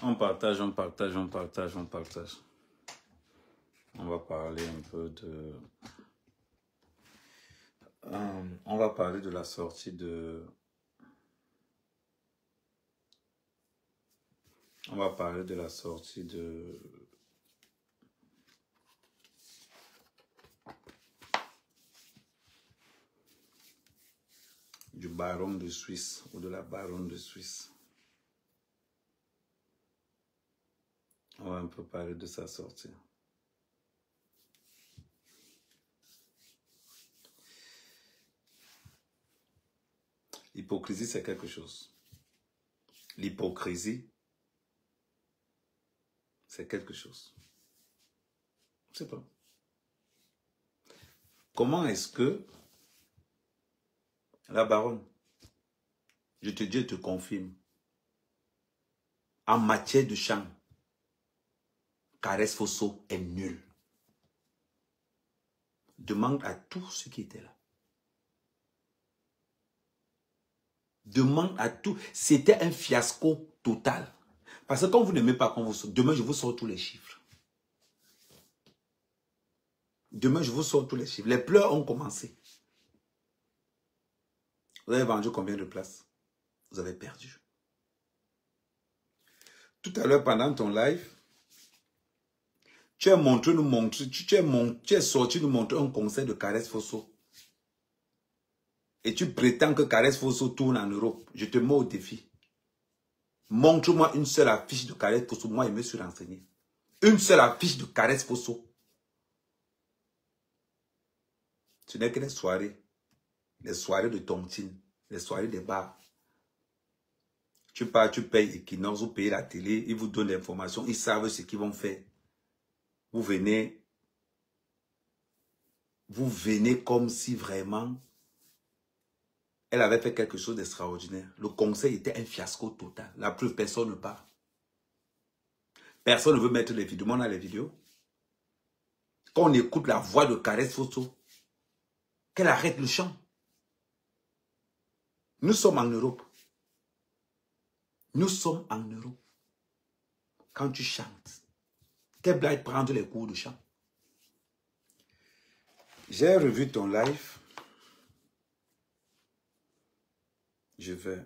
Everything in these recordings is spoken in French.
On partage, on partage, on partage, on partage. On va parler un peu de... on va parler de la sortie de... On va parler de la sortie de... du baron de Suisse ou de la baronne de Suisse. On va un peu parler de sa sortie. L'hypocrisie, c'est quelque chose. L'hypocrisie, c'est quelque chose. Je ne sais pas. Comment est-ce que la baronne, je te dis, je te confirme, en matière de chant, Caresse Fosso est nul. Demande à tous ceux qui étaient là. Demande à tous. C'était un fiasco total. Parce que quand vous n'aimez pas qu'on vous sorte, demain je vous sors tous les chiffres. Demain je vous sors tous les chiffres. Les pleurs ont commencé. Vous avez vendu combien de places? Vous avez perdu. Tout à l'heure pendant ton live, tu es sorti nous montrer un concert de Caresse Fosso. Et tu prétends que Caresse Fosso tourne en Europe. Je te mets au défi. Montre-moi une seule affiche de Caresse Fosso. Moi, je me suis renseigné. Une seule affiche de Caresse Fosso. Ce n'est que les soirées de tontine, les soirées des bars. Tu pars, tu payes Equinox, vous payez la télé, ils vous donnent l'information, ils savent ce qu'ils vont faire. Vous venez comme si vraiment elle avait fait quelque chose d'extraordinaire. Le conseil était un fiasco total. La preuve, personne ne parle. Personne ne veut mettre les vidéos. On a les vidéos. Quand on écoute la voix de Caresse Fosso, qu'elle arrête le chant. Nous sommes en Europe. Nous sommes en Europe. Quand tu chantes, qu'elle blague prendre les cours de chant. J'ai revu ton live. Je vais...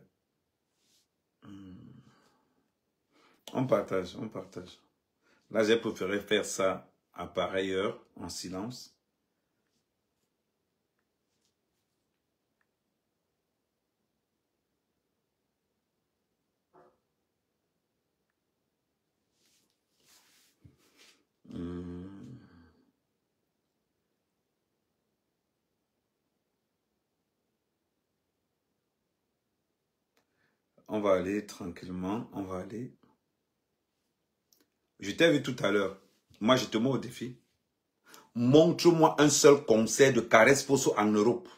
On partage, on partage. Là, j'ai préféré faire ça à pareille heure, en silence. On va aller tranquillement, on va aller. Je t'ai vu tout à l'heure. Moi, je te mets au défi. Montre-moi un seul concert de Caresse Fosso en Europe.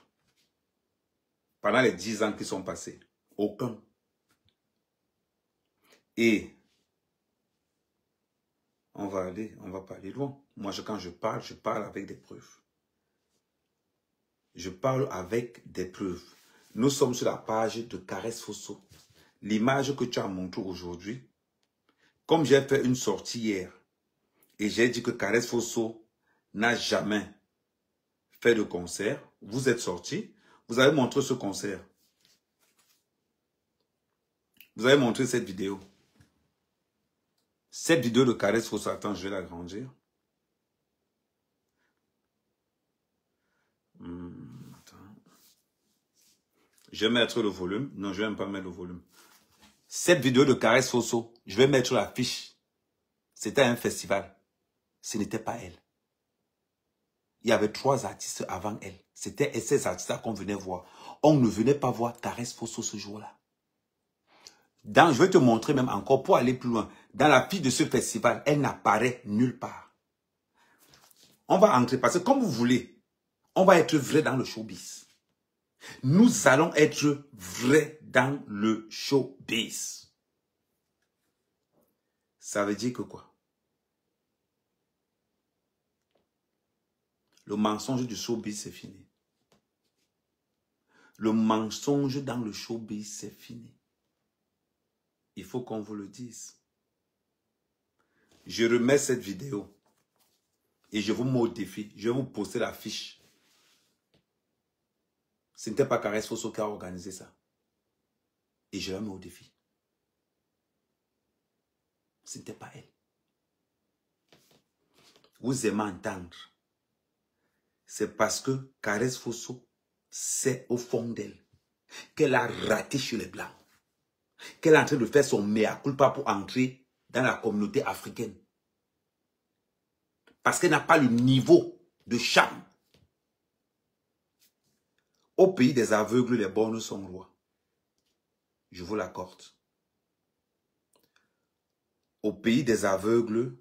Pendant les 10 ans qui sont passés. Aucun. Et on va pas aller loin. Moi, quand je parle avec des preuves. Je parle avec des preuves. Nous sommes sur la page de Caresse Fosso. L'image que tu as montrée aujourd'hui, comme j'ai fait une sortie hier, et j'ai dit que Caresse Fosso n'a jamais fait de concert, vous êtes sorti, vous avez montré ce concert. Vous avez montré cette vidéo. Cette vidéo de Caresse Fosso, attends, je vais l'agrandir. Attends. Je vais mettre le volume. Non, je ne vais même pas mettre le volume. Cette vidéo de Caresse Fosso, je vais mettre la fiche. C'était un festival. Ce n'était pas elle. Il y avait 3 artistes avant elle. C'était ces artistes qu'on venait voir. On ne venait pas voir Caresse Fosso ce jour-là. Je vais te montrer même encore pour aller plus loin. Dans la fiche de ce festival, elle n'apparaît nulle part. On va entrer parce que comme vous voulez, on va être vrai dans le showbiz. Nous allons être vrais dans le showbiz. Ça veut dire que quoi? Le mensonge du showbiz, c'est fini. Le mensonge dans le showbiz, c'est fini. Il faut qu'on vous le dise. Je remets cette vidéo. Et je vous mets au défi. Je vais vous poster la fiche. Ce n'était pas Caresse Fosso qui a organisé ça. Et je la mets au défi. Ce n'était pas elle. Vous aimez entendre. C'est parce que Caresse Fosso, c'est au fond d'elle qu'elle a raté chez les Blancs. Qu'elle est en train de faire son mea culpa pour entrer dans la communauté africaine. Parce qu'elle n'a pas le niveau de charme. Au pays des aveugles, les bornes sont rois. Je vous l'accorde. Au pays des aveugles,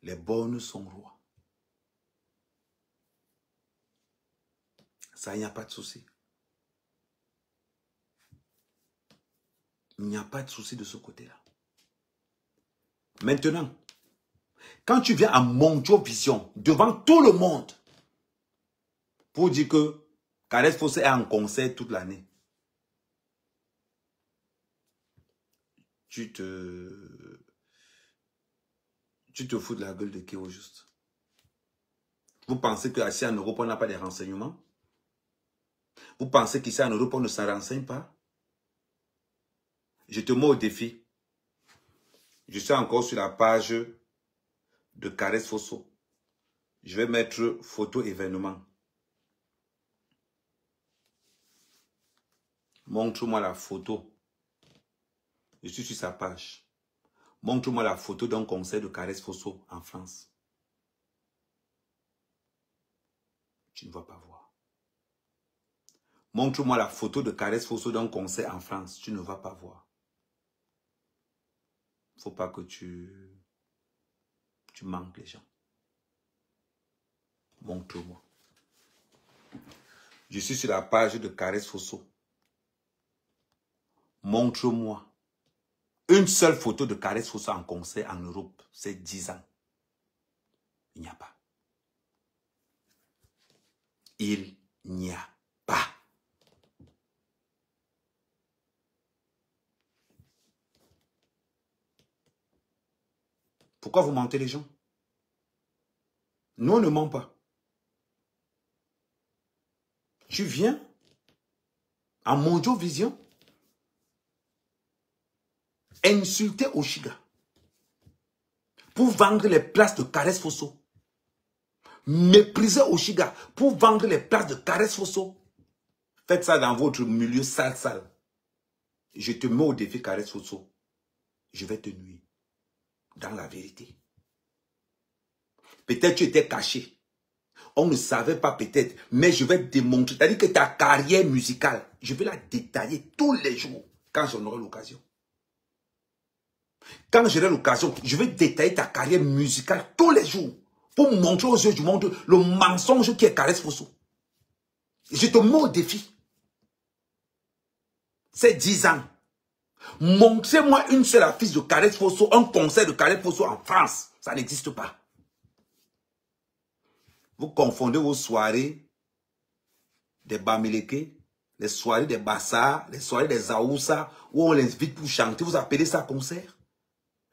les bornes sont rois. Ça, il n'y a pas de souci. Il n'y a pas de souci de ce côté-là. Maintenant, quand tu viens à Mondio Vision, devant tout le monde, pour dire que Caresse Fosso est en concert toute l'année, tu te fous de la gueule de qui au juste? Vous pensez qu'ici en Europe, on n'a pas de renseignements? Vous pensez qu'ici en Europe, on ne s'en renseigne pas? Je te mets au défi. Je suis encore sur la page de Caresse Fosso. Je vais mettre photo événement. Montre-moi la photo. Je suis sur sa page. Montre-moi la photo d'un concert de Caresse Fosso en France. Tu ne vas pas voir. Montre-moi la photo de Caresse Fosso d'un concert en France. Tu ne vas pas voir. Il ne faut pas que tu manques les gens. Montre-moi. Je suis sur la page de Caresse Fosso. Montre-moi une seule photo de Caresse Fosso en concert en Europe. C'est 10 ans. Il n'y a pas. Il n'y a pas. Pourquoi vous mentez les gens? Nous, on ne ment pas. Tu viens à Mondio Vision insulter Oshiga pour vendre les places de Caresse Fosso. Mépriser Oshiga pour vendre les places de Caresse Fosso. Faites ça dans votre milieu sale. Je te mets au défi Caresse Fosso. Je vais te nuire. Dans la vérité. Peut-être tu étais caché. On ne savait pas peut-être. Mais je vais te démontrer. C'est-à-dire que ta carrière musicale, je vais la détailler tous les jours. Quand j'en aurai l'occasion. Quand j'aurai l'occasion, je vais détailler ta carrière musicale tous les jours. Pour montrer aux yeux du monde le mensonge qui est Caresse Fosso. Je te mets au défi. C'est 10 ans. Montrez-moi une seule affiche de Caresse Fosso, un concert de Caresse Fosso en France. Ça n'existe pas. Vous confondez vos soirées des Bamileke, les soirées des Bassa, les soirées des Aoussa, où on les invite pour chanter. Vous appelez ça concert?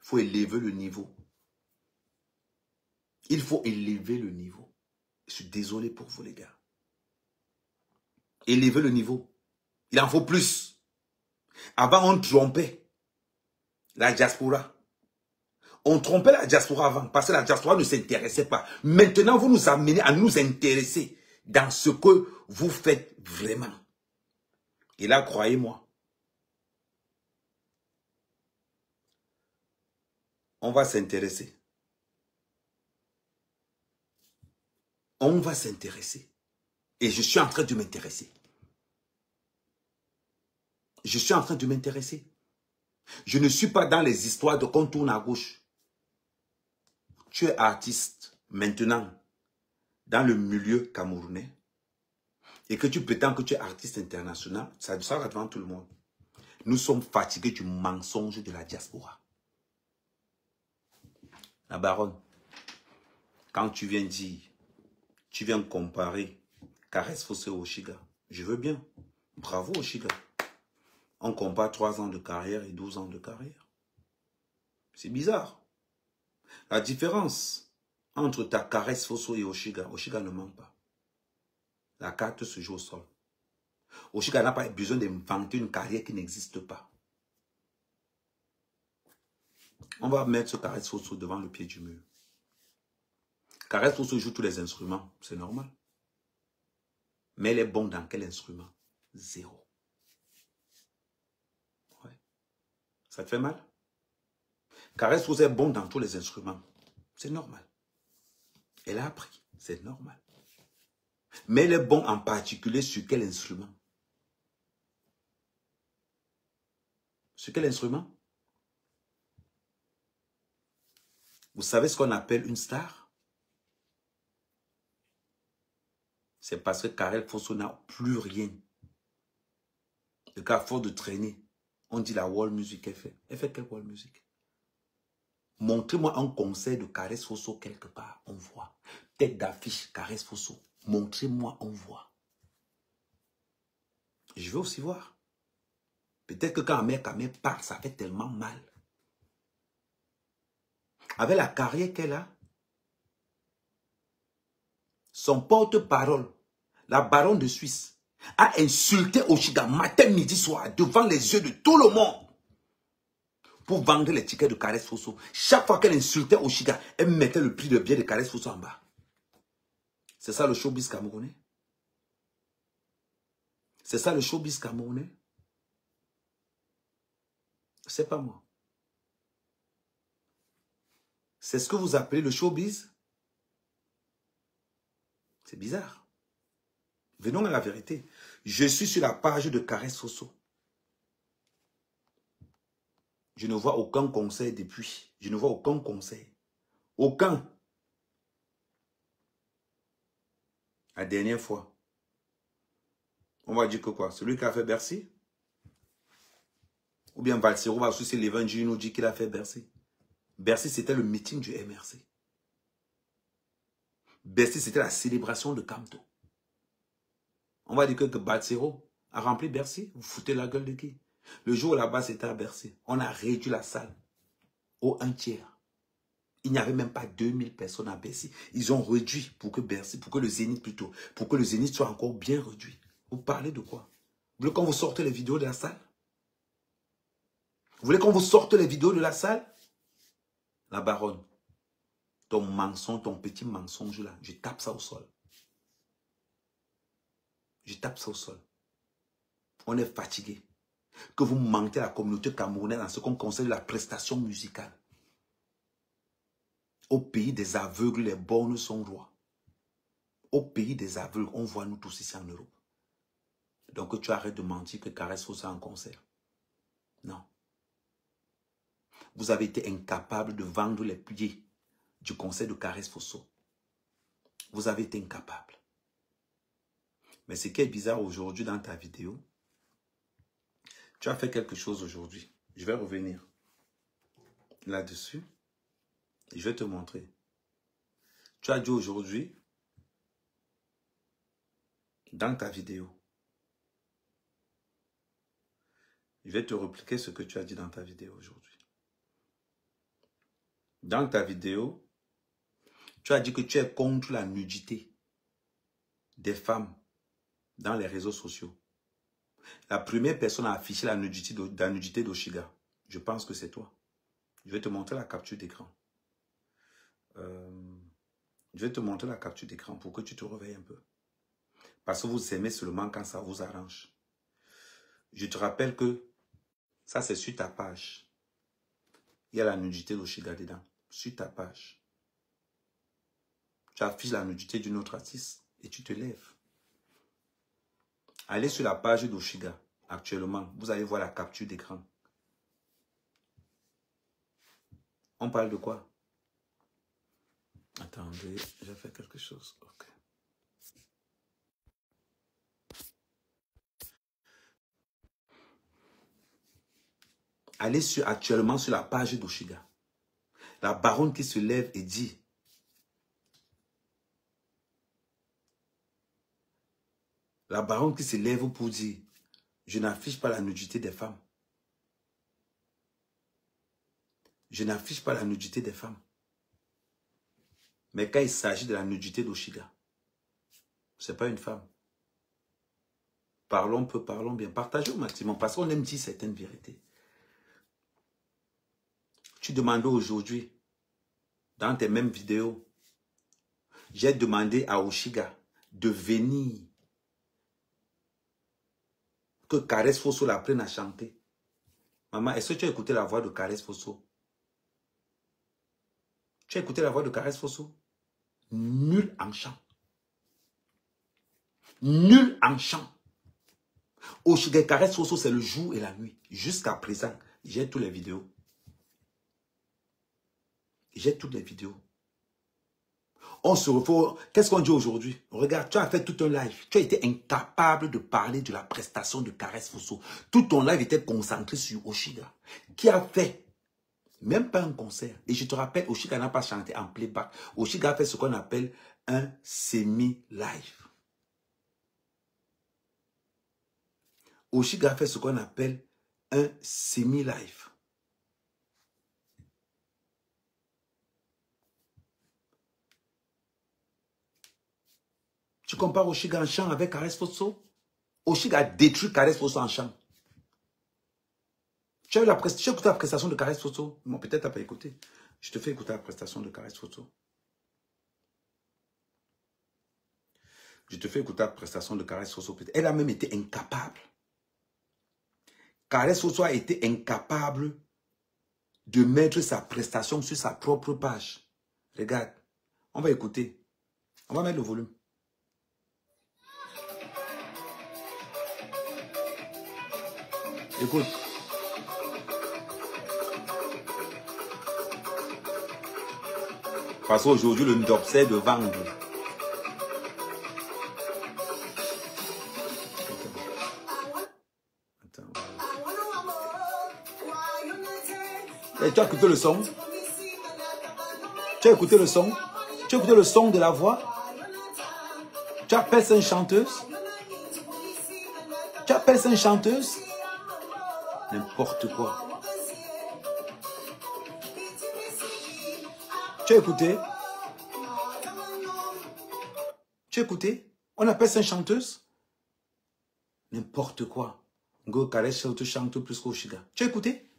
Il faut élever le niveau. Il faut élever le niveau. Je suis désolé pour vous, les gars. Élever le niveau. Il en faut plus. Avant, on trompait la diaspora. On trompait la diaspora avant, parce que la diaspora ne s'intéressait pas. Maintenant, vous nous amenez à nous intéresser dans ce que vous faites vraiment. Et là, croyez-moi, on va s'intéresser. On va s'intéresser. Et je suis en train de m'intéresser. Je suis en train de m'intéresser. Je ne suis pas dans les histoires de qu'on tourne à gauche. Tu es artiste maintenant dans le milieu camerounais et que tu prétends que tu es artiste international, ça va devant tout le monde. Nous sommes fatigués du mensonge de la diaspora. La baronne, quand tu viens dire, tu viens comparer Caresse Fosso et Oshiga, je veux bien. Bravo Oshiga. On compare 3 ans de carrière et 12 ans de carrière. C'est bizarre. La différence entre ta caresse Fosso et Oshiga, Oshiga ne ment pas. La carte se joue au sol. Oshiga n'a pas besoin d'inventer une carrière qui n'existe pas. On va mettre ce caresse Fosso devant le pied du mur. Caresse Fosso joue tous les instruments, c'est normal. Mais elle est bonne dans quel instrument? Zéro. Ouais. Ça te fait mal? Caresse Fosso est bon dans tous les instruments. C'est normal. Elle a appris, c'est normal. Mais elle est bon en particulier sur quel instrument? Sur quel instrument? Vous savez ce qu'on appelle une star? C'est parce que Caresse Fosso n'a plus rien. Le cas fort de traîner. On dit la world music elle fait. Elle fait quelle world music? Montrez-moi un concert de Caresse Fosso quelque part. On voit. Tête d'affiche, Caresse Fosso. Montrez-moi, on voit. Je veux aussi voir. Peut-être que quand Amère parle, ça fait tellement mal. Avec la carrière qu'elle a, son porte-parole, la baronne de Suisse, a insulté Oshiga matin, midi, soir, devant les yeux de tout le monde, pour vendre les tickets de Caresse Fosso. Chaque fois qu'elle insultait Oshiga, elle mettait le prix de billet de Caresse Fosso en bas. C'est ça le showbiz camerounais? C'est ça le showbiz camerounais? C'est pas moi. C'est ce que vous appelez le showbiz? C'est bizarre. Venons à la vérité. Je suis sur la page de Caresse Fosso. Je ne vois aucun conseil depuis. Je ne vois aucun conseil. Aucun. La dernière fois. On va dire que quoi? Celui qui a fait Bercy? Ou bien Valsero va aussi l'évangile nous dit qu'il a fait Bercy. Bercy, c'était le meeting du MRC. Bercy, c'était la célébration de Camto. On va dire que Valsero a rempli Bercy. Vous foutez la gueule de qui? Le jour où là-bas, c'était à Bercy. On a réduit la salle au 1/3. Il n'y avait même pas 2000 personnes à Bercy. Ils ont réduit pour que Bercy, pour que le Zénith plutôt, pour que le Zénith soit encore bien réduit. Vous parlez de quoi? Vous voulez qu'on vous sorte les vidéos de la salle? Vous voulez qu'on vous sorte les vidéos de la salle? La baronne, ton mensonge, ton petit mensonge là, je tape ça au sol. Je tape ça au sol. On est fatigué. Que vous mentez à la communauté camerounaise en ce qu'on concerne la prestation musicale. Au pays des aveugles, les bornes sont rois. Au pays des aveugles, on voit nous tous ici en Europe. Donc tu arrêtes de mentir que Caresse Fosso en concert. Non. Vous avez été incapable de vendre les billets du concert de Caresse Fosso. Vous avez été incapable. Mais ce qui est bizarre aujourd'hui dans ta vidéo, tu as fait quelque chose aujourd'hui. Je vais revenir là-dessus. Je vais te montrer. Tu as dit aujourd'hui, dans ta vidéo, je vais te répliquer ce que tu as dit dans ta vidéo aujourd'hui. Dans ta vidéo, tu as dit que tu es contre la nudité des femmes dans les réseaux sociaux. La première personne à afficher la nudité d'Oshiga, je pense que c'est toi. Je vais te montrer la capture d'écran. Je vais te montrer la capture d'écran pour que tu te réveilles un peu. Parce que vous aimez seulement quand ça vous arrange. Je te rappelle que ça c'est sur ta page. Il y a la nudité d'Oshiga dedans. Sur ta page. Tu affiches la nudité d'une autre artiste et tu te lèves. Allez sur la page d'Oshiga. Actuellement, vous allez voir la capture d'écran. On parle de quoi? Attendez, j'ai fait quelque chose. Ok. Allez actuellement sur la page d'Oshiga. La baronne qui se lève et dit, la baronne qui se lève pour dire, je n'affiche pas la nudité des femmes. Je n'affiche pas la nudité des femmes. Mais quand il s'agit de la nudité d'Oshiga, c'est pas une femme. Parlons peu, parlons bien. Partagez au maximum parce qu'on aime dire certaines vérités. Tu demandais aujourd'hui, dans tes mêmes vidéos, j'ai demandé à Oshiga de venir, que Caresse Fosso l'apprenne à chanter. Maman, est-ce que tu as écouté la voix de Caresse Fosso? Tu as écouté la voix de Caresse Fosso? Nul en chant. Nul en chant. Oshiga Caresse Fosso, c'est le jour et la nuit. Jusqu'à présent, j'ai toutes les vidéos. J'ai toutes les vidéos. On se refait. Qu'est-ce qu'on dit aujourd'hui? Regarde, tu as fait tout un live. Tu as été incapable de parler de la prestation de Caresse Fosso. Tout ton live était concentré sur Oshiga, qui a fait même pas un concert. Et je te rappelle, Oshiga n'a pas chanté en playback. Oshiga a fait ce qu'on appelle un semi-live. Oshiga a fait ce qu'on appelle un semi-live. Tu compares Oshiga en chant avec Caresse Fosso? Oshiga a détruit Caresse Fosso en chant. Tu as écouté la prestation de Caresse Fosso? Bon, peut-être tu n'as pas écouté. Je te fais écouter la prestation de Caresse Fosso. Je te fais écouter la prestation de Caresse Fosso. Elle a même été incapable. Caresse Fosso a été incapable de mettre sa prestation sur sa propre page. Regarde. On va écouter. On va mettre le volume. Écoute. Parce qu'aujourd'hui, le job, c'est de vendre. Attends. Et tu as écouté le son? Tu as écouté le son? Tu as écouté le son de la voix? Tu appelles ça une chanteuse? Tu appelles ça une chanteuse? N'importe quoi. Tu as écouté? Tu as écouté? On appelle ça une chanteuse? N'importe quoi. Go Caresse chante plus qu'Oshiga. Tu as écouté?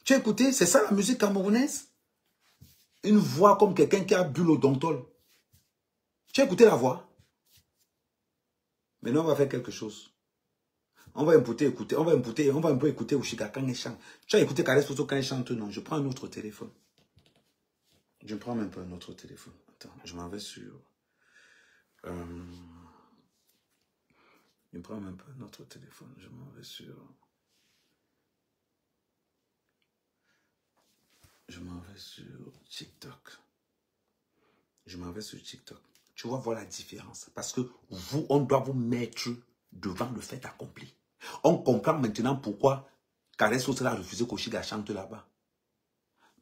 Tu as écouté? C'est ça la musique camerounaise? Une voix comme quelqu'un qui a bu l'odontol. Tu as écouté la voix? Maintenant, on va faire quelque chose. On va un peu écouter Oshiga quand il chante. Tu as écouté Caresse Fosso quand il chante? Non, je prends un autre téléphone. Je prends même pas un autre téléphone. Attends, je m'en vais sur... je prends même pas un autre téléphone. Je m'en vais sur... Je m'en vais sur TikTok. Je m'en vais sur TikTok. Tu vas voir la différence. Parce que vous, on doit vous mettre devant le fait accompli. On comprend maintenant pourquoi Caresse Fosso a refusé qu'Oshiga chante là-bas.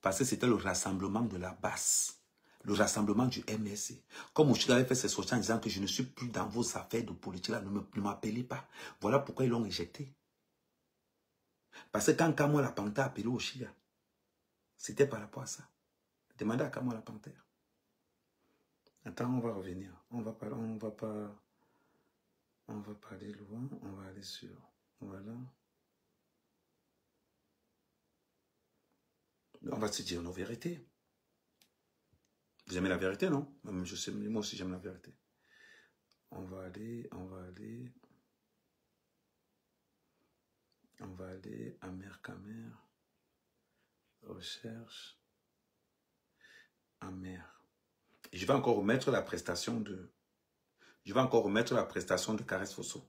Parce que c'était le rassemblement de la basse. Le rassemblement du MSC. Comme Oshiga avait fait ses sorties en disant que je ne suis plus dans vos affaires de politique, là, ne m'appelez pas. Voilà pourquoi ils l'ont éjecté. Parce que quand Kamo la Panthère a appelé Oshiga, c'était par rapport à ça. Demandez à Kamo la Panthère. Attends, on va revenir. On va pas aller loin. On va aller sur... Voilà. On va se dire nos vérités. Vous aimez la vérité, non? Je sais, moi aussi j'aime la vérité. On va aller amer camer, recherche, amer. Et je vais encore remettre la prestation de... Caresse Fosso.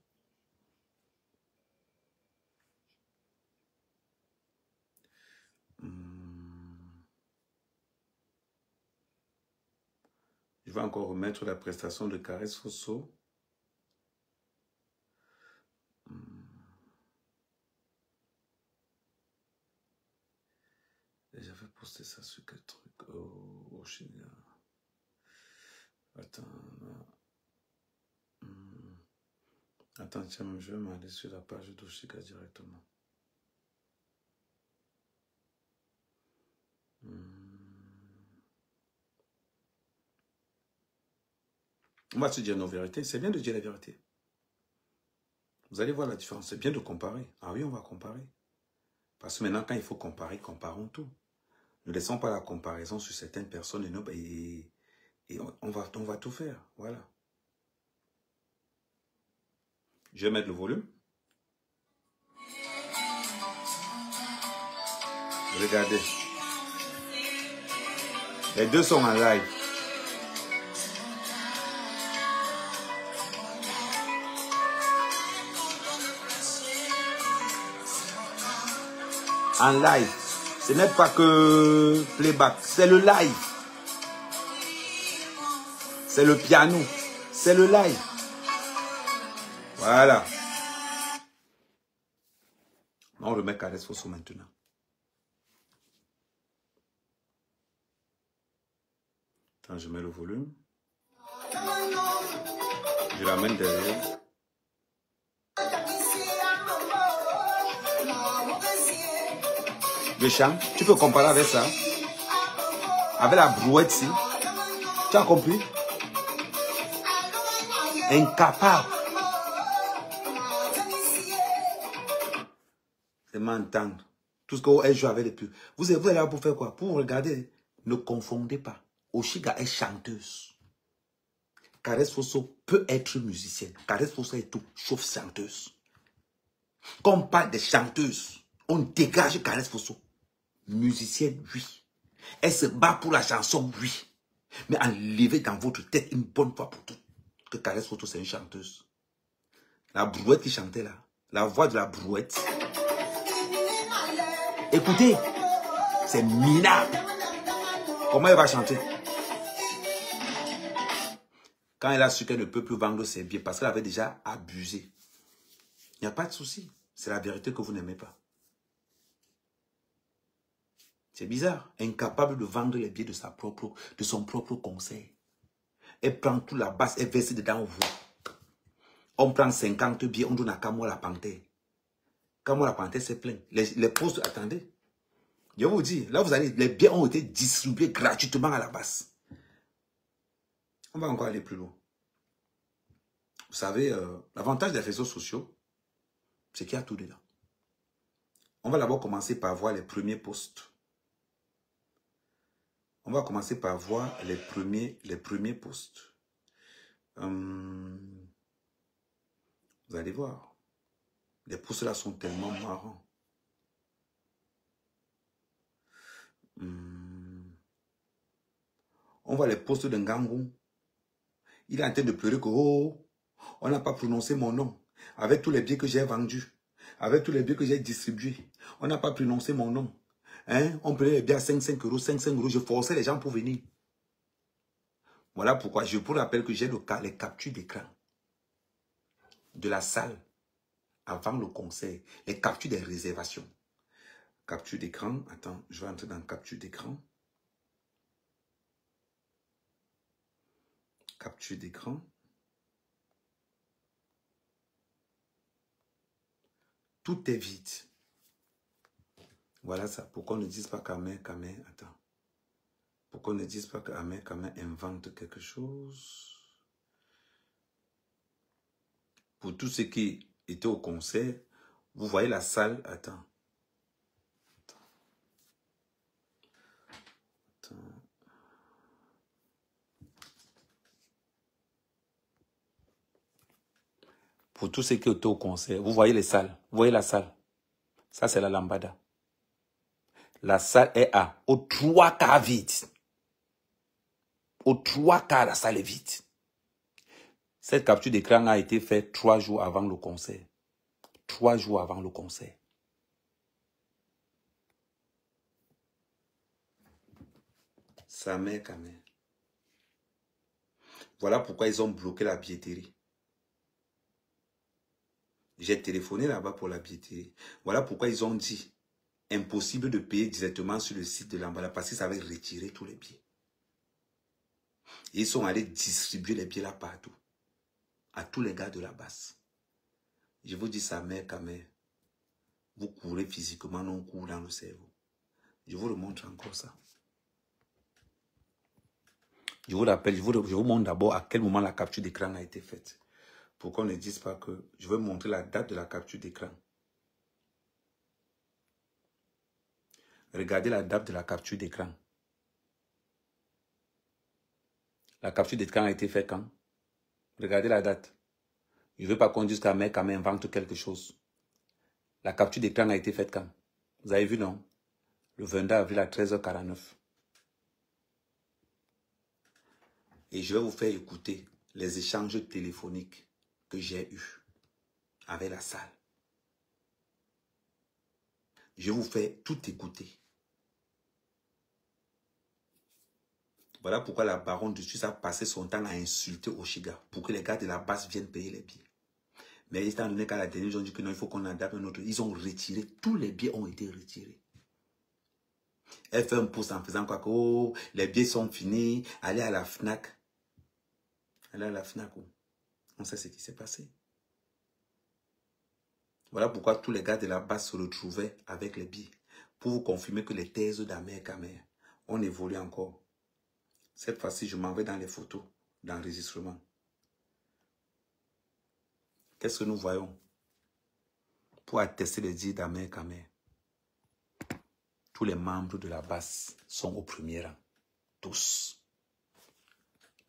Je vais encore remettre la prestation de Caresse Fosso. J'avais posté ça sur quel truc? Oh, Oshiga. Attends. Attends, tiens, je vais m'aller sur la page d'Oshiga directement. On va se dire nos vérités. C'est bien de dire la vérité. Vous allez voir la différence. C'est bien de comparer. Ah oui, on va comparer. Parce que maintenant, quand il faut comparer, comparons tout. Ne laissons pas la comparaison sur certaines personnes et on va tout faire. Voilà. Je vais mettre le volume. Regardez. Les deux sont en live. En live. Ce n'est pas que playback. C'est le live. C'est le piano. C'est le live. Voilà. On remet Caresse Fosso maintenant. Attends, je mets le volume. Je l'amène derrière. Le chant, tu peux comparer avec ça. Avec la brouette ici. Tu as compris? Incapable. C'est m'entendre. Tout ce qu'elle joue avec les pubs. Vous allez là pour faire quoi? Pour regarder. Ne confondez pas. Oshiga est chanteuse. Caresse Fosso peut être musicienne. Caresse Fosso est tout, sauf chanteuse. Quand on parle des chanteuses, on dégage Caresse Fosso. Musicienne, oui. Elle se bat pour la chanson, oui. Mais enlevez dans votre tête une bonne fois pour toutes que Caresse Fosso, c'est une chanteuse. La brouette qui chantait là, la voix de la brouette. Écoutez, c'est minable. Comment elle va chanter? Quand elle a su qu'elle ne peut plus vendre ses billets parce qu'elle avait déjà abusé. Il n'y a pas de souci. C'est la vérité que vous n'aimez pas. C'est bizarre. Incapable de vendre les billets de son propre concert. Elle prend toute la basse, elle verse dedans vous. On prend 50 billets, on donne à Camo la Panthère. Camo la Panthère, c'est plein. Les postes, attendez. Je vous dis, là vous allez, les billets ont été distribués gratuitement à la base. On va encore aller plus loin. Vous savez, l'avantage des réseaux sociaux, c'est qu'il y a tout dedans. On va d'abord commencer par voir les premiers posts. On va commencer par voir les premiers posts. Vous allez voir. Les posts là sont tellement marrants. On voit les posts d'un Ngangou. Il est en train de pleurer que oh, on n'a pas prononcé mon nom. Avec tous les billets que j'ai vendus, avec tous les billets que j'ai distribués, on n'a pas prononcé mon nom. Hein? On prenait les billets à 5 euros, 5 euros. Je forçais les gens pour venir. Voilà pourquoi je vous rappelle que j'ai les captures d'écran de la salle avant le concert. Les captures des réservations. Capture d'écran. Attends, je vais entrer dans capture d'écran. Capture d'écran. Tout est vide. Voilà ça. Pourquoi on ne dise pas qu'Amé, attends. Pourquoi on ne dise pas qu'Amé invente quelque chose? Pour tous ceux qui étaient au concert, vous voyez la salle. Attends. Pour tous ceux qui étaient au concert, vous voyez les salles. Vous voyez la salle. Ça, c'est la lambada. La salle est aux 3/4 vide. Aux 3/4, la salle est vide. Cette capture d'écran a été faite 3 jours avant le concert. 3 jours avant le concert. Sa mère, quand même. Voilà pourquoi ils ont bloqué la billetterie. J'ai téléphoné là-bas pour la billetterie. Voilà pourquoi ils ont dit impossible de payer directement sur le site de l'emballage parce qu'ils avaient retiré tous les billets. Et ils sont allés distribuer les billets là partout. À tous les gars de la basse. Je vous dis sa mère, quand même. Vous courez physiquement, non, on court dans le cerveau. Je vous le montre encore ça. Je vous rappelle, je vous montre d'abord à quel moment la capture d'écran a été faite. Pour qu'on ne dise pas que je veux montrer la date de la capture d'écran. Regardez la date de la capture d'écran. La capture d'écran a été faite quand? Regardez la date. Je ne veux pas qu'on dise qu'Ahmed Kamé invente quelque chose. La capture d'écran a été faite quand? Vous avez vu, non? Le 22 avril à 13h49. Et je vais vous faire écouter les échanges téléphoniques que j'ai eus avec la salle. Je vais vous faire tout écouter. Voilà pourquoi la baronne de Suisse a passé son temps à insulter Oshiga pour que les gars de la base viennent payer les billets. Mais étant donné qu'à la dernière, ils ont dit que non, il faut qu'on adapte un autre. Ils ont retiré. Tous les billets ont été retirés. Elle fait un pouce en faisant quoi que oh, les billets sont finis. Allez à la FNAC. Allez à la FNAC. Oh. On sait ce qui s'est passé. Voilà pourquoi tous les gars de la base se retrouvaient avec les billets. Pour vous confirmer que les thèses d'Ahmed Kamé ont évolué encore. Cette fois-ci, je m'en vais dans les photos d'enregistrement. Qu'est-ce que nous voyons? Pour attester les dires d'Ahmed Kamé, tous les membres de la base sont au premier rang. Tous.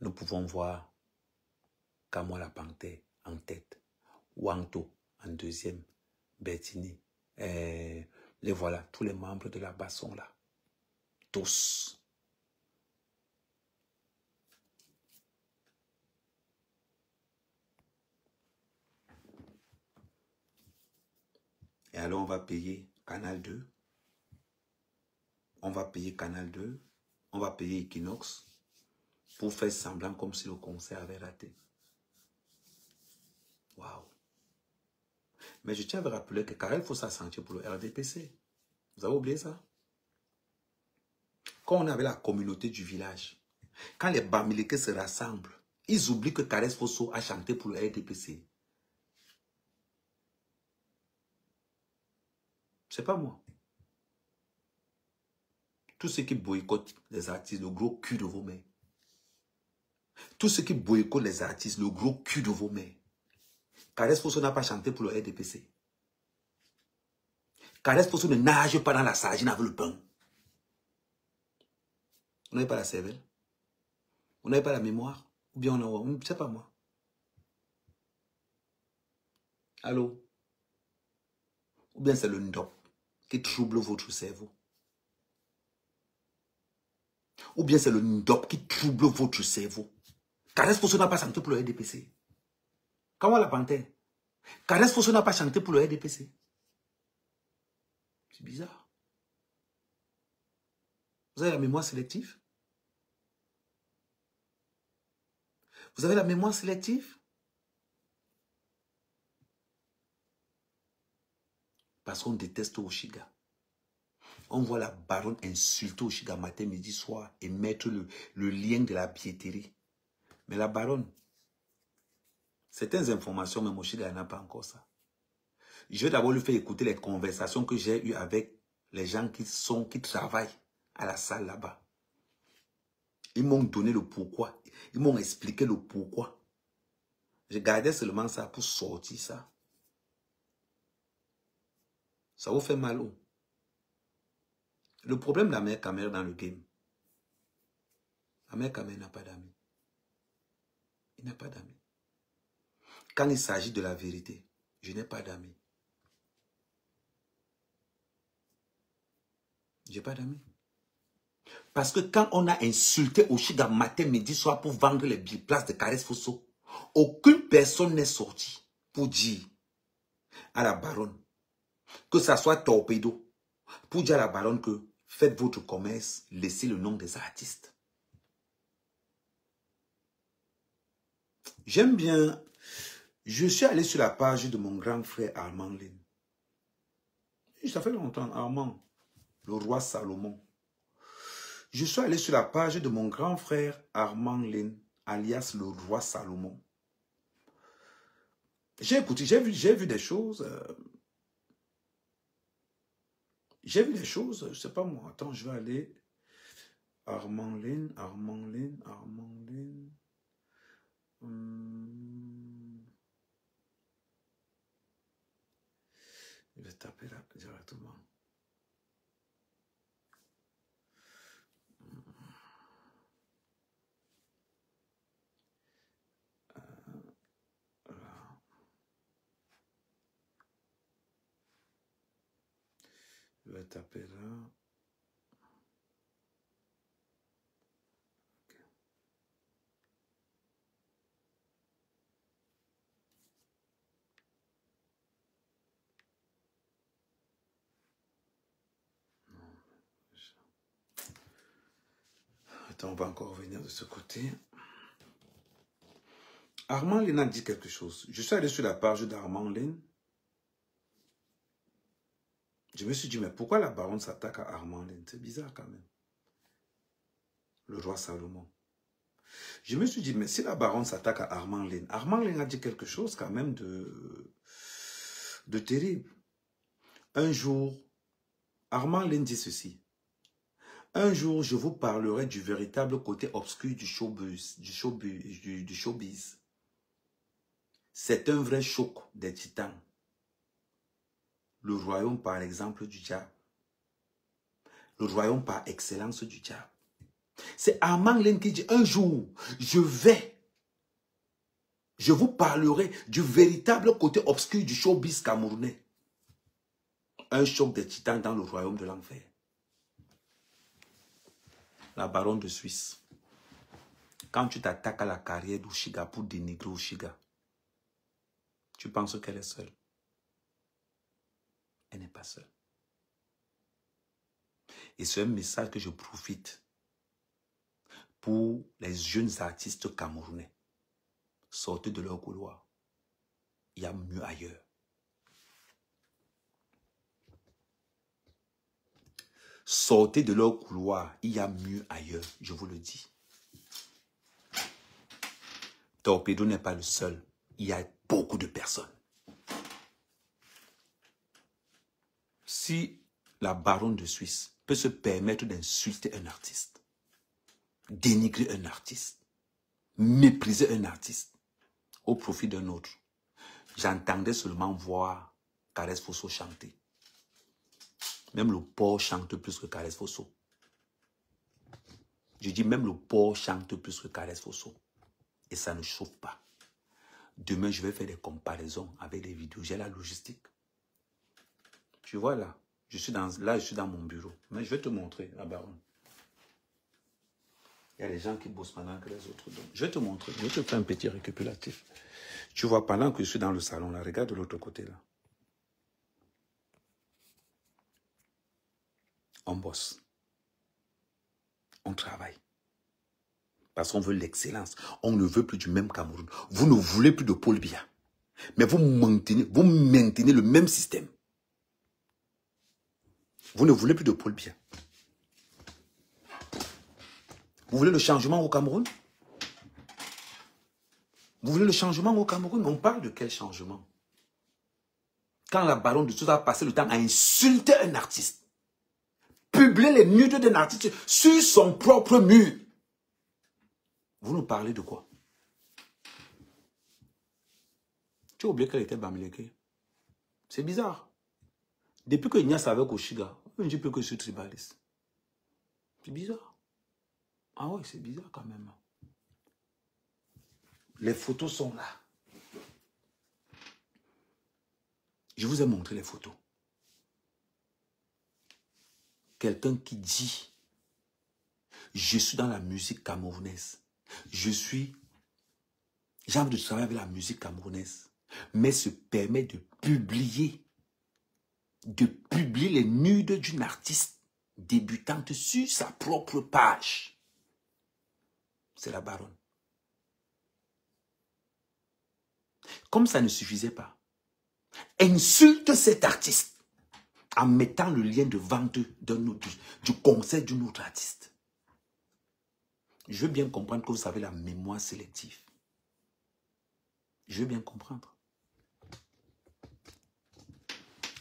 Nous pouvons voir Kamoa la Panthère en tête, Wanto en deuxième, Bettini. Les voilà, tous les membres de la base sont là. Tous. Et alors on va payer Canal 2. On va payer Canal 2. On va payer Equinox pour faire semblant comme si le concert avait raté. Waouh. Mais je tiens à vous rappeler que Karel Fossa senti pour le RDPC. Vous avez oublié ça? Quand on avait la communauté du village, quand les Bamileke se rassemblent, ils oublient que Karel Fosso a chanté pour le RDPC. C'est pas moi. Tous ceux qui boycottent les artistes, le gros cul de vos mains. Tous ceux qui boycottent les artistes, le gros cul de vos mains. Karel Fosso n'a pas chanté pour le RDPC. Karel Fosso ne nage pas dans la sardine avec le pain. Vous n'avez pas la cervelle? Vous n'avez pas la mémoire? Ou bien on a... C'est pas moi. Allô? Ou bien c'est le ndop qui trouble votre cerveau. Ou bien c'est le ndop qui trouble votre cerveau. Karel Fosso n'a pas chanté pour le RDPC. Comment la panthère? Karel Fosso n'a pas chanté pour le RDPC. C'est bizarre. Vous avez la mémoire sélective? Vous avez la mémoire sélective? Parce qu'on déteste Oshiga. On voit la baronne insulter Oshiga matin, midi, soir et mettre le lien de la billetterie. Mais la baronne, certaines informations, même Oshiga n'a pas encore ça. Je vais d'abord lui faire écouter les conversations que j'ai eues avec les gens qui travaillent à la salle là-bas. Ils m'ont donné le pourquoi. Ils m'ont expliqué le pourquoi. Je gardais seulement ça pour sortir ça. Ça vous fait mal, oh? Le problème d'Ahmed Kamé dans le game. Ahmed Kamé n'a pas d'amis. Il n'a pas d'amis. Quand il s'agit de la vérité, je n'ai pas d'amis. Je n'ai pas d'amis. Parce que quand on a insulté Oshiga matin, midi, soir pour vendre les places de Karel Fosso, aucune personne n'est sortie pour dire à la baronne, que ça soit Torpedo, pour dire à la baronne que faites votre commerce, laissez le nom des artistes. J'aime bien, je suis allé sur la page de mon grand frère Armand Lin. Ça fait longtemps, Armand, le roi Salomon. Je suis allé sur la page de mon grand frère Armand Lin, alias le roi Salomon. J'ai écouté, j'ai vu des choses. J'ai vu des choses, je ne sais pas moi. Attends, je vais aller. Armand-Lin. Je vais taper là directement. Voilà. Je vais taper là. Attends, on va encore revenir de ce côté. Armand-Lin a dit quelque chose. Je suis allé sur la page d'Armand-Lin. Je me suis dit, mais pourquoi la baronne s'attaque à Armand-Lin? C'est bizarre quand même. Le roi Salomon. Je me suis dit, mais si la baronne s'attaque à Armand-Lin, Armand-Lin a dit quelque chose quand même de terrible. Un jour, Armand-Lin dit ceci. Un jour, je vous parlerai du véritable côté obscur du showbiz. C'est un vrai choc des titans. Le royaume par exemple du diable. Le royaume par excellence du diable. C'est Armand-Lin qui dit, un jour, je vous parlerai du véritable côté obscur du showbiz camerounais. Un choc des titans dans le royaume de l'enfer. La baronne de Suisse. Quand tu t'attaques à la carrière d'Ouchiga pour dénigrer Ouchiga, tu penses qu'elle est seule. Elle n'est pas seule. Et c'est un message que je profite pour les jeunes artistes camerounais. Sortez de leur couloir. Il y a mieux ailleurs. Sortez de leur couloir. Il y a mieux ailleurs. Je vous le dis. Torpedo n'est pas le seul. Il y a beaucoup de personnes. Si la baronne de Suisse peut se permettre d'insulter un artiste, dénigrer un artiste, mépriser un artiste au profit d'un autre, j'entendais seulement voir Caresse Fosso chanter. Même le porc chante plus que Caresse Fosso. Je dis même le porc chante plus que Caresse Fosso. Et ça ne chauffe pas. Demain, je vais faire des comparaisons avec des vidéos. J'ai la logistique. Tu vois là, je suis dans mon bureau. Mais je vais te montrer, la baronne. Il y a des gens qui bossent pendant que les autres dorment. Je vais te montrer. Je vais te faire un petit récapitulatif. Tu vois, pendant que je suis dans le salon, là, regarde de l'autre côté là. On bosse. On travaille. Parce qu'on veut l'excellence. On ne veut plus du même Cameroun. Vous ne voulez plus de Paul Biya. Mais vous maintenez le même système. Vous ne voulez plus de Paul Biya. Vous voulez le changement au Cameroun? Vous voulez le changement au Cameroun? On parle de quel changement? Quand la baronne de Suisse a passé le temps à insulter un artiste, publier les nudes d'un artiste sur son propre mur, vous nous parlez de quoi? Tu as oublié qu'elle était Bamileke. C'est bizarre. Depuis que Ignace avec Oshiga, on ne dit plus que je suis tribaliste. C'est bizarre. Ah ouais, c'est bizarre quand même. Les photos sont là. Je vous ai montré les photos. Quelqu'un qui dit, je suis dans la musique camerounaise. J'ai envie de travailler avec la musique camerounaise, mais se permet de publier les nudes d'une artiste débutante sur sa propre page. C'est la baronne. Comme ça ne suffisait pas, insulte cet artiste en mettant le lien de vente du concert d'une autre artiste. Je veux bien comprendre que vous avez la mémoire sélective. Je veux bien comprendre.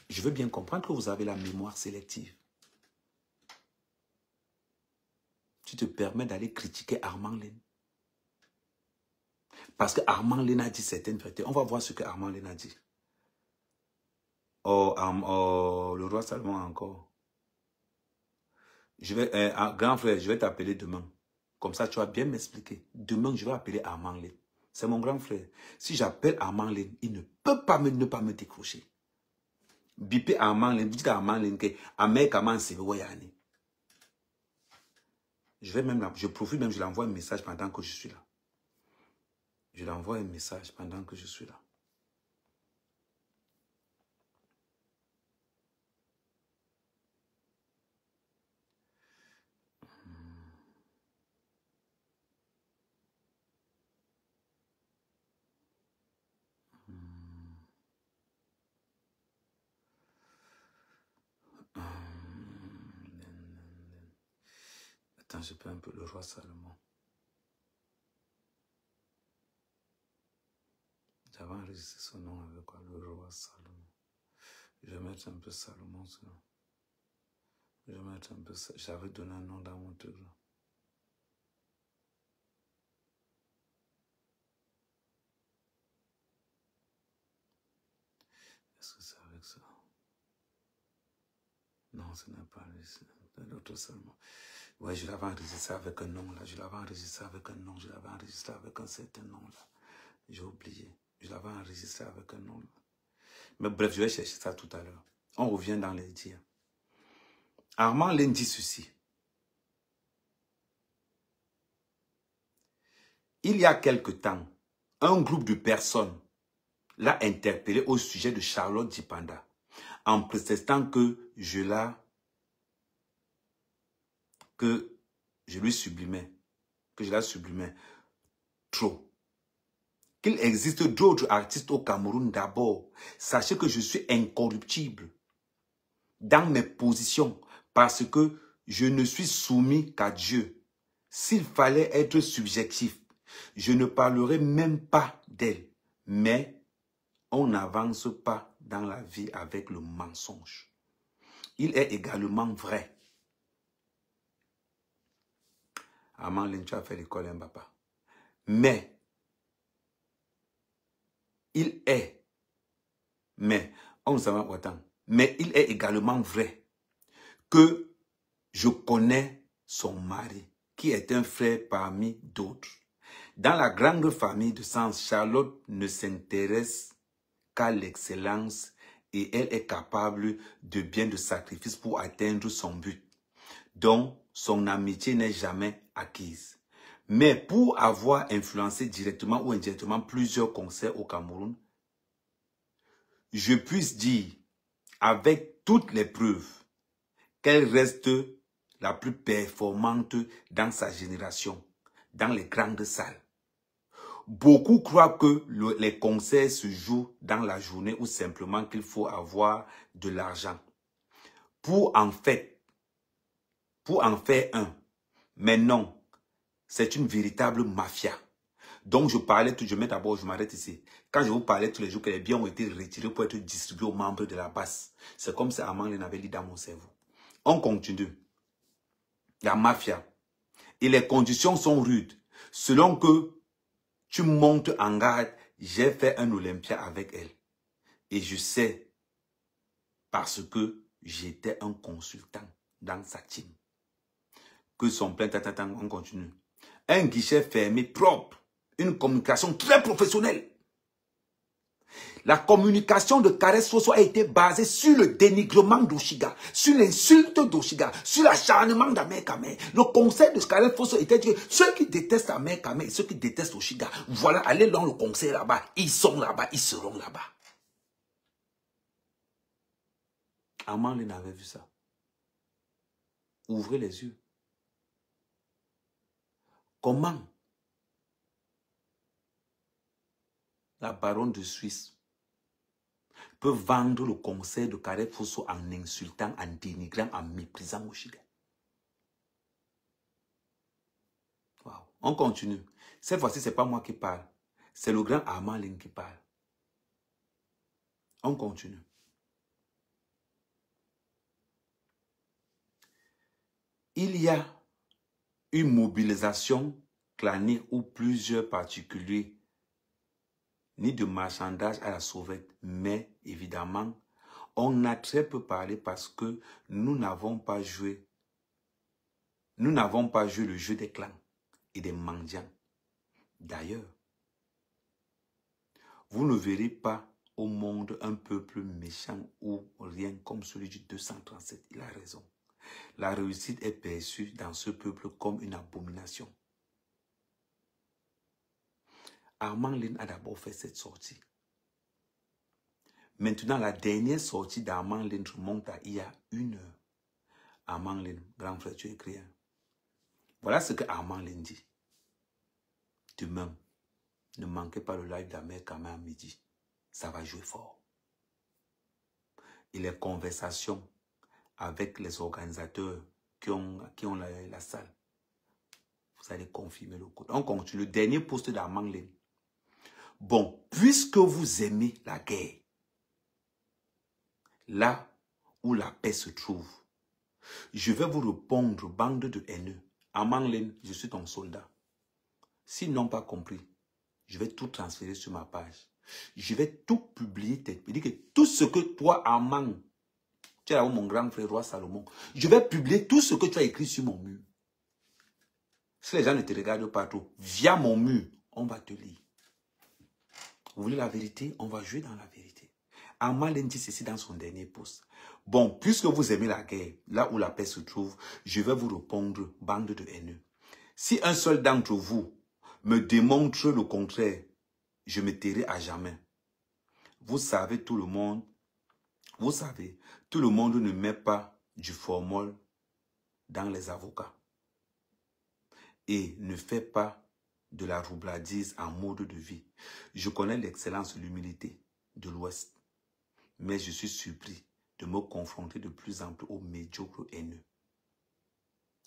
Je veux bien comprendre que vous avez la mémoire sélective. tu te permets d'aller critiquer Armand Lene. Parce que Armand Lene a dit certaines vérités. On va voir ce que Armand Lene a dit. Le roi Salomon encore. Grand frère, je vais t'appeler demain. Comme ça, tu vas bien m'expliquer. Demain, je vais appeler Armand Lene. C'est mon grand frère. Si j'appelle Armand Lene, il ne peut pas ne pas me décrocher. Bipé Armand Lene, dites à Armand Lene que Ahmed Kaman c'est Woyani. Je profite même, je l'envoie un message pendant que je suis là. Je l'envoie un message pendant que je suis là. Attends, je peux un peu le roi Salomon. J'avais enregistré son nom avec quoi? Le roi Salomon. Je vais mettre un peu Salomon. Je vais mettre un peu ça. J'avais donné un nom dans mon truc. Est-ce que c'est avec ça? Non, ce n'est pas lui. C'est l'autre Salomon. Ouais, je l'avais enregistré avec un nom là. Je l'avais enregistré avec un nom. Je l'avais enregistré avec un certain nom là. J'ai oublié. Je l'avais enregistré avec un nom là. Mais bref, je vais chercher ça tout à l'heure. On revient dans les dires. Armand Lene dit ceci. Il y a quelque temps, un groupe de personnes l'a interpellé au sujet de Charlotte Djipanda en prétextant que je lui sublimais, que je la sublimais trop. Qu'il existe d'autres artistes au Cameroun d'abord. Sachez que je suis incorruptible dans mes positions parce que je ne suis soumis qu'à Dieu. S'il fallait être subjectif, je ne parlerai même pas d'elle. Mais on n'avance pas dans la vie avec le mensonge. Il est également vrai. Armand Lene, tu as fait l'école, hein, papa. Mais il est également vrai que je connais son mari, qui est un frère parmi d'autres. Dans la grande famille de Sens, Charlotte ne s'intéresse qu'à l'excellence et elle est capable de bien de sacrifices pour atteindre son but. Donc, son amitié n'est jamais acquise. Mais pour avoir influencé directement ou indirectement plusieurs concerts au Cameroun, je puisse dire avec toutes les preuves qu'elle reste la plus performante dans sa génération, dans les grandes salles. Beaucoup croient que les concerts se jouent dans la journée ou simplement qu'il faut avoir de l'argent pour en faire un. Mais non, c'est une véritable mafia. Donc je m'arrête ici. Quand je vous parlais tous les jours que les biens ont été retirés pour être distribués aux membres de la base, c'est comme si Armand Lene avait dit dans mon cerveau. On continue. La mafia. Et les conditions sont rudes. Selon que tu montes en garde, j'ai fait un Olympia avec elle. Et je sais parce que j'étais un consultant dans sa team. Que son plein, on continue. Un guichet fermé propre. Une communication très professionnelle. La communication de Caresse Fosso a été basée sur le dénigrement d'Oshiga, sur l'insulte d'Oshiga, sur l'acharnement d'Ahmed Kamé. Le conseil de Caresse Fosso était que ceux qui détestent Ahmed Kamé et ceux qui détestent Oshiga, voilà, allez dans le conseil là-bas. Ils sont là-bas, ils seront là-bas. Armand Lene avait vu ça. Ouvrez les yeux. Comment la baronne de Suisse peut vendre le conseil de Caresse Fosso en insultant, en dénigrant, en méprisant Oshiga? Wow. On continue. Cette fois-ci, ce n'est pas moi qui parle. C'est le grand Armand Lene qui parle. On continue. Il y a une mobilisation clanique ou plusieurs particuliers, ni de marchandage à la sauvette, mais évidemment, on a très peu parlé parce que nous n'avons pas joué le jeu des clans et des mendiants. D'ailleurs, vous ne verrez pas au monde un peuple méchant ou rien comme celui du 237. Il a raison. La réussite est perçue dans ce peuple comme une abomination. Armand Lin a d'abord fait cette sortie. Maintenant, la dernière sortie d'Armand Lin remonte à il y a 1 heure. Armand Lin, grand frère, tu écris. Voilà ce que Armand Lin dit. Demain, ne manquez pas le live d'Ahmed Kamé à midi. Ça va jouer fort. Et les conversations avec les organisateurs qui ont la salle, vous allez confirmer le coup. On continue. Le dernier post d'Armand Lin. Bon, puisque vous aimez la guerre, là où la paix se trouve, je vais vous répondre, bande de haineux. Armand Lin, je suis ton soldat. S'ils n'ont pas compris, je vais tout transférer sur ma page. Je vais tout publier. Je dis que tout ce que toi, Armand, tu es là où mon grand frère roi Salomon, je vais publier tout ce que tu as écrit sur mon mur. Si les gens ne te regardent pas trop, via mon mur, on va te lire. Vous voulez la vérité? On va jouer dans la vérité. Armand Lin dit ceci dans son dernier post. Bon, puisque vous aimez la guerre, là où la paix se trouve, je vais vous répondre, bande de haineux. Si un seul d'entre vous me démontre le contraire, je me tairai à jamais. Vous savez, tout le monde ne met pas du formol dans les avocats et ne fait pas de la roublardise en mode de vie. Je connais l'excellence et l'humilité de l'Ouest, mais je suis surpris de me confronter de plus en plus aux médiocres haineux.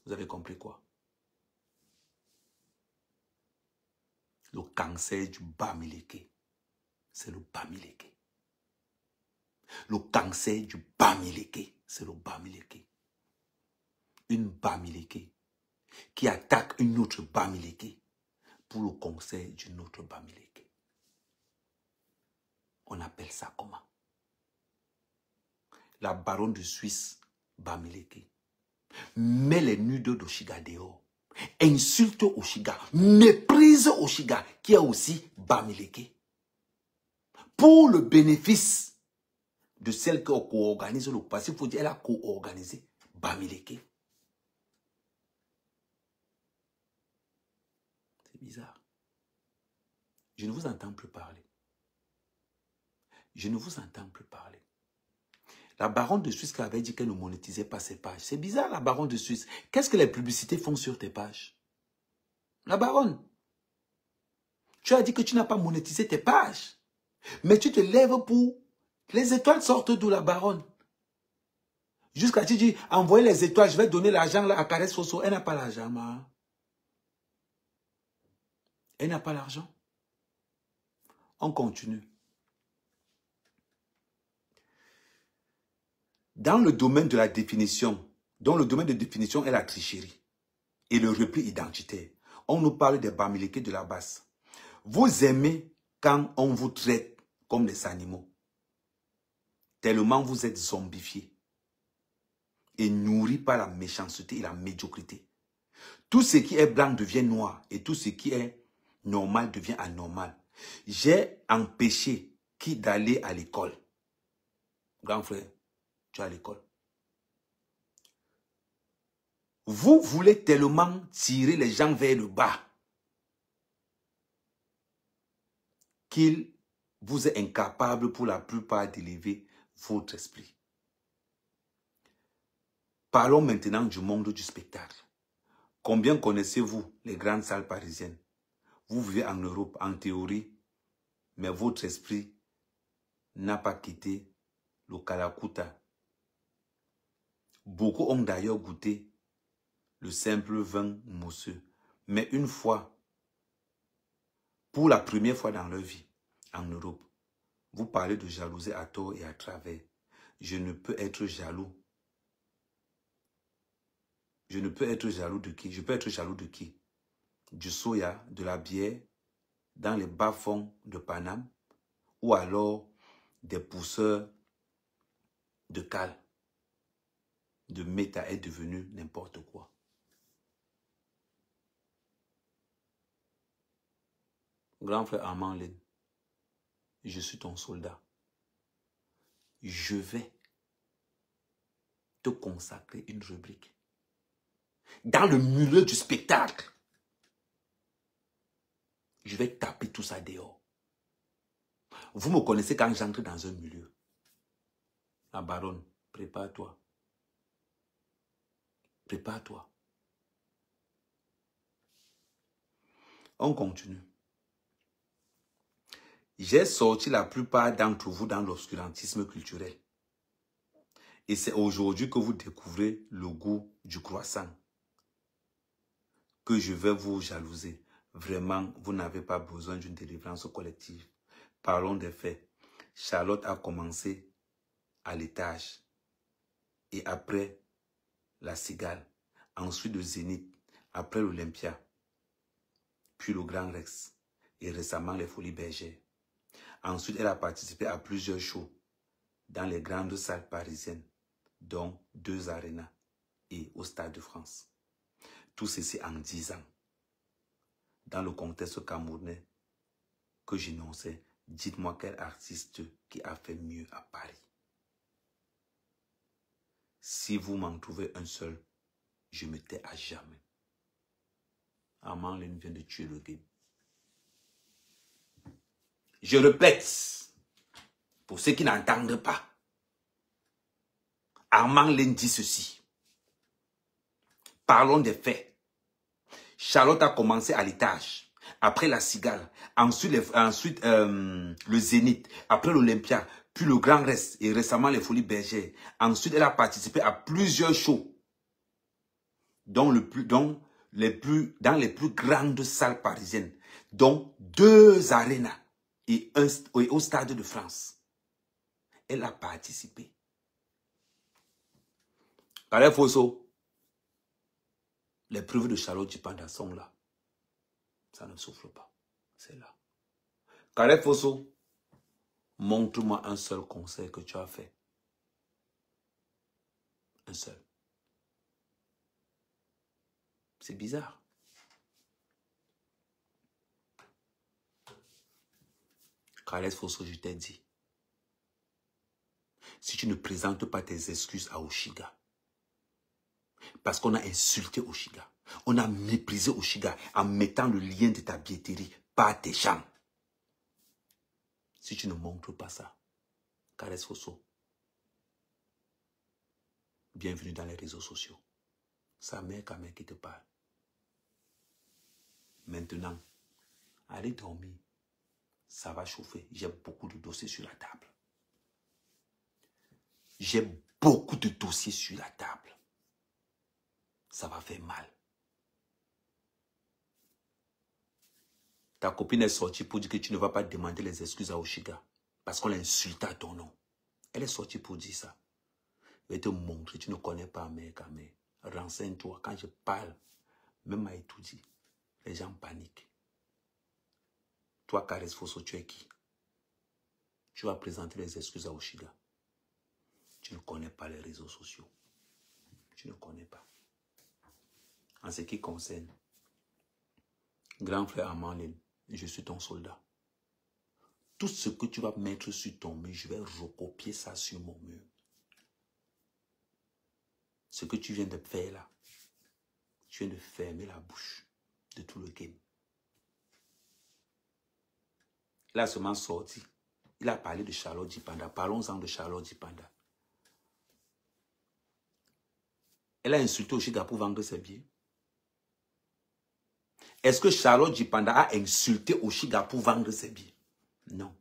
Vous avez compris quoi? Le cancer du Bamileke, c'est le Bamileke. Le cancer du Bamileke, c'est le Bamileke. Une Bamileke qui attaque une autre Bamileke pour le cancer d'une autre Bamileke. On appelle ça comment? La baronne de Suisse, Bamileke, met les nudes d'Oshiga dehors, insulte Oshiga, méprise Oshiga, qui est aussi Bamileke, pour le bénéfice de celle qui co-organise le passé. Il faut dire, elle a co-organisé Bamileke. C'est bizarre. Je ne vous entends plus parler. Je ne vous entends plus parler. La baronne de Suisse qui avait dit qu'elle ne monétisait pas ses pages. C'est bizarre, la baronne de Suisse. Qu'est-ce que les publicités font sur tes pages? La baronne. Tu as dit que tu n'as pas monétisé tes pages. Mais tu te lèves pour... Les étoiles sortent d'où, la baronne? Jusqu'à tu dis, envoyez les étoiles, je vais donner l'argent là à Caresse Fosso. Elle n'a pas l'argent, ma. Elle n'a pas l'argent. On continue. Dans le domaine de la définition, dont le domaine de définition est la tricherie et le repli identitaire, on nous parle des Bamileke de la basse. Vous aimez quand on vous traite comme des animaux, tellement vous êtes zombifiés et nourris par la méchanceté et la médiocrité. Tout ce qui est blanc devient noir et tout ce qui est normal devient anormal. J'ai empêché qui d'aller à l'école. Grand frère, tu es à l'école. Vous voulez tellement tirer les gens vers le bas qu'il vous est incapable pour la plupart d'élever votre esprit. Parlons maintenant du monde du spectacle. Combien connaissez-vous les grandes salles parisiennes? Vous vivez en Europe, en théorie, mais votre esprit n'a pas quitté le Kalakuta. Beaucoup ont d'ailleurs goûté le simple vin mousseux. Mais une fois, pour la première fois dans leur vie, en Europe, vous parlez de jalousie à tort et à travers. Je ne peux être jaloux Je ne peux être jaloux de qui? Je peux être jaloux de qui? Du soya, de la bière, dans les bas-fonds de Paname, ou alors des pousseurs de cale, de méta est devenu n'importe quoi. Grand frère Armand Lin, je suis ton soldat. Je vais te consacrer une rubrique. Dans le milieu du spectacle, je vais taper tout ça dehors. Vous me connaissez quand j'entre dans un milieu. La baronne, prépare-toi. Prépare-toi. On continue. J'ai sorti la plupart d'entre vous dans l'obscurantisme culturel. Et c'est aujourd'hui que vous découvrez le goût du croissant. Que je vais vous jalouser. Vraiment, vous n'avez pas besoin d'une délivrance collective. Parlons des faits. Charlotte a commencé à l'étage. Et après, la Cigale. Ensuite, le Zénith. Après l'Olympia. Puis le Grand Rex. Et récemment, les Folies Bergères. Ensuite, elle a participé à plusieurs shows dans les grandes salles parisiennes, dont 2 arénas et au Stade de France. Tout ceci en 10 ans. Dans le contexte camerounais que j'énonçais, dites-moi quel artiste qui a fait mieux à Paris. Si vous m'en trouvez un seul, je me tais à jamais. Armand Lin vient de tuer le game. Je répète, pour ceux qui n'entendent pas, Armand Lin dit ceci. Parlons des faits. Charlotte a commencé à l'étage, après la Cigale, ensuite le Zénith, après l'Olympia, puis le Grand Rex et récemment les Folies Bergères. Ensuite, elle a participé à plusieurs shows dans les plus grandes salles parisiennes, dont 2 arénas et au Stade de France. Elle a participé. Carré Fosso, les preuves de Charlotte Djipanda sont là. Ça ne souffle pas. C'est là. Carré Fosso, montre-moi un seul conseil que tu as fait. Un seul. C'est bizarre. Carré Fosso, je t'ai dit. Si tu ne présentes pas tes excuses à Oshiga, parce qu'on a insulté Oshiga, on a méprisé Oshiga en mettant le lien de ta billetterie par tes jambes. Si tu ne montres pas ça, Caresse Fosso, bienvenue dans les réseaux sociaux. Sa mère Kamel qui te parle. Maintenant, allez dormir. Ça va chauffer. J'ai beaucoup de dossiers sur la table. J'ai beaucoup de dossiers sur la table. Ça va faire mal. Ta copine est sortie pour dire que tu ne vas pas demander les excuses à Oshiga. Parce qu'on l'a insulté à ton nom. Elle est sortie pour dire ça. Je vais te montrer, tu ne connais pas mère Kamel. Renseigne-toi. Quand je parle, même à étudier, les gens paniquent. Toi, Caresse Fosso, tu es qui? Tu vas présenter les excuses à Oshiga. Tu ne connais pas les réseaux sociaux. Tu ne connais pas. En ce qui concerne grand frère Armand Lin, je suis ton soldat. Tout ce que tu vas mettre sur ton mur, je vais recopier ça sur mon mur. Ce que tu viens de faire là, tu viens de fermer la bouche de tout le game. Il a seulement sorti. Il a parlé de Charlotte Djipanda. Parlons-en de Charlotte Djipanda. Elle a insulté Oshiga pour vendre ses billets. Est-ce que Charlotte Djipanda a insulté Oshiga pour vendre ses billets? Non.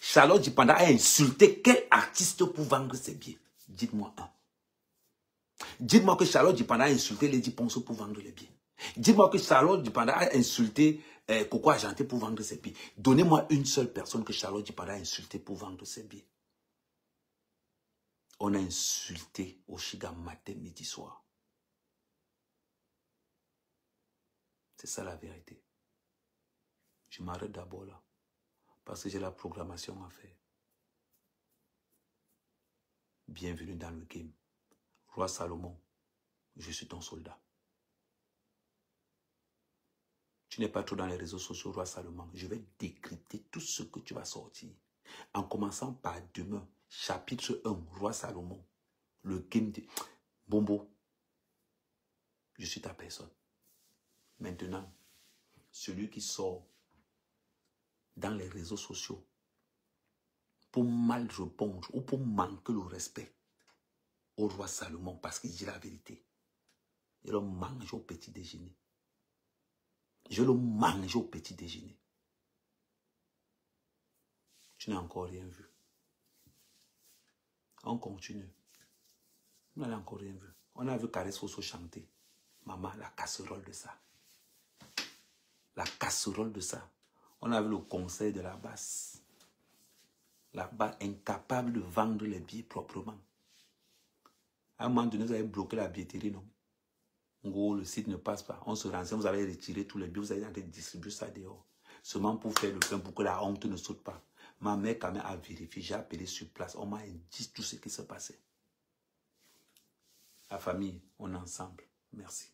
Charlotte Djipanda a insulté quel artiste pour vendre ses billets? Dites-moi un. Dites-moi que Charlotte Djipanda a insulté Lady Ponceau pour vendre les billets. Dites-moi que Charlotte Djipanda a insulté Coco Argenté pour vendre ses billets. Donnez-moi une seule personne que Charlotte Djipanda a insulté pour vendre ses billets. On a insulté Oshiga matin, midi, soir. C'est ça la vérité. Je m'arrête d'abord là. Parce que j'ai la programmation à faire. Bienvenue dans le game. Roi Salomon, je suis ton soldat. Tu n'es pas trop dans les réseaux sociaux, Roi Salomon. Je vais décrypter tout ce que tu vas sortir. En commençant par demain, chapitre 1, Roi Salomon. Le game de Bombo. Je suis ta personne. Maintenant, celui qui sort dans les réseaux sociaux pour mal répondre ou pour manquer le respect au roi Salomon parce qu'il dit la vérité, je le mange au petit déjeuner. Je le mange au petit déjeuner. Tu n'as encore rien vu. On continue. On n'a encore rien vu. On a vu Caresse Fosso chanter. Maman, la casserole de ça. La casserole de ça. On a vu le conseil de la basse. La basse incapable de vendre les billets proprement. À un moment donné, vous avez bloqué la billetterie, non? En gros, le site ne passe pas. On se renseigne, vous avez retiré tous les billets, vous avez distribué ça dehors. Seulement pour faire le pain, pour que la honte ne saute pas. Ma mère, quand même, a vérifié. J'ai appelé sur place. On m'a dit tout ce qui se passait. La famille, on est ensemble. Merci.